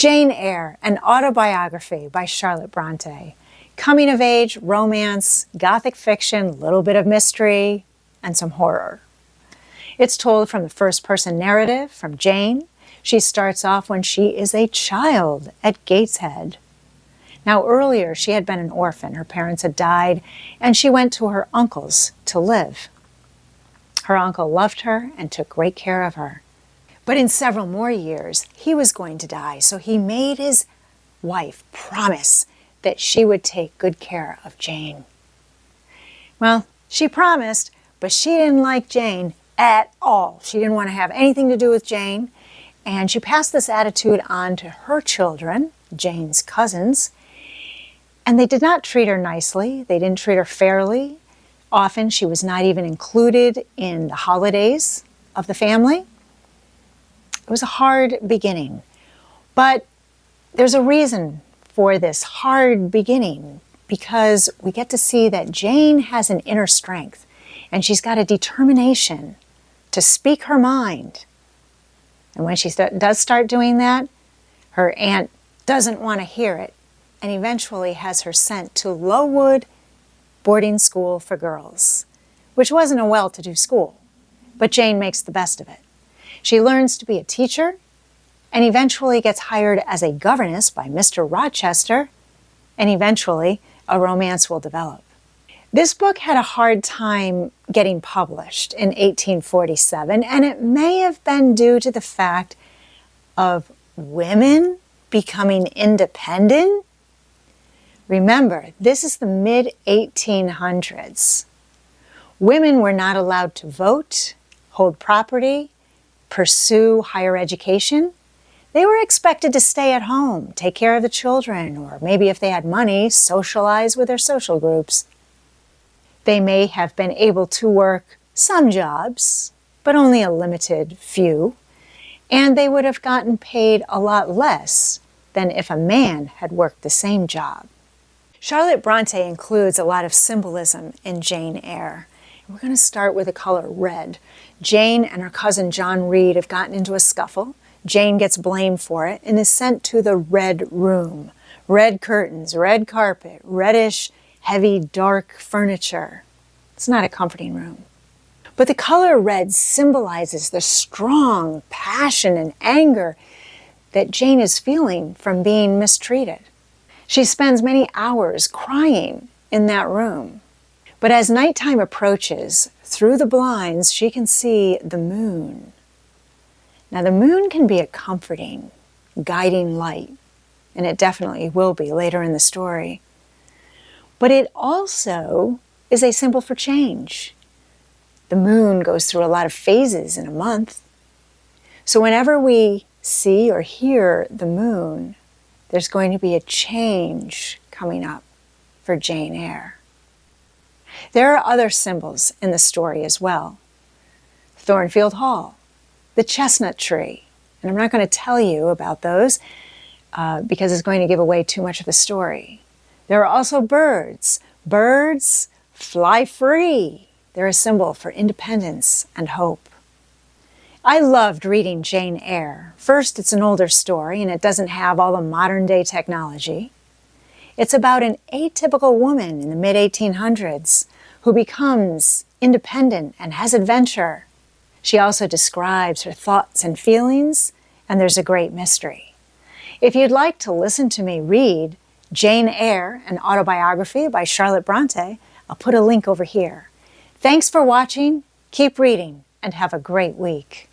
Jane Eyre, an autobiography by Charlotte Bronte. Coming of age, romance, gothic fiction, little bit of mystery, and some horror. It's told from the first-person narrative from Jane. She starts off when she is a child at Gateshead. Now earlier she had been an orphan. Her parents had died, and she went to her uncle's to live. Her uncle loved her and took great care of her. But in several more years, he was going to die, so he made his wife promise that she would take good care of Jane. Well, she promised, but she didn't like Jane at all. She didn't want to have anything to do with Jane, and she passed this attitude on to her children, Jane's cousins, and they did not treat her nicely. They didn't treat her fairly. Often she was not even included in the holidays of the family. It was a hard beginning, but there's a reason for this hard beginning, because we get to see that Jane has an inner strength, and she's got a determination to speak her mind. And when she does start doing that, her aunt doesn't want to hear it, and eventually has her sent to Lowood boarding school for girls, which wasn't a well-to-do school, but Jane makes the best of it. She learns to be a teacher and eventually gets hired as a governess by Mr. Rochester, and eventually a romance will develop. This book had a hard time getting published in 1847, and it may have been due to the fact of women becoming independent. Remember, this is the mid-1800s. Women were not allowed to vote, hold property, pursue higher education. They were expected to stay at home, take care of the children, or maybe if they had money, socialize with their social groups. They may have been able to work some jobs, but only a limited few, and they would have gotten paid a lot less than if a man had worked the same job. Charlotte Bronte includes a lot of symbolism in Jane Eyre. We're going to start with the color red. Jane and her cousin John Reed have gotten into a scuffle. Jane gets blamed for it and is sent to the red room. Red curtains, red carpet, reddish, heavy, dark furniture. It's not a comforting room. But the color red symbolizes the strong passion and anger that Jane is feeling from being mistreated. She spends many hours crying in that room. But as nighttime approaches, through the blinds, she can see the moon. Now, the moon can be a comforting, guiding light, and it definitely will be later in the story. But it also is a symbol for change. The moon goes through a lot of phases in a month. So whenever we see or hear the moon, there's going to be a change coming up for Jane Eyre. There are other symbols in the story as well. Thornfield Hall, the chestnut tree, and I'm not going to tell you about those because it's going to give away too much of the story. There are also birds. Birds fly free. They're a symbol for independence and hope. I loved reading Jane Eyre. First, it's an older story and it doesn't have all the modern day technology. It's about an atypical woman in the mid-1800s who becomes independent and has adventure. She also describes her thoughts and feelings, and there's a great mystery. If you'd like to listen to me read Jane Eyre, an autobiography by Charlotte Bronte, I'll put a link over here. Thanks for watching, keep reading, and have a great week.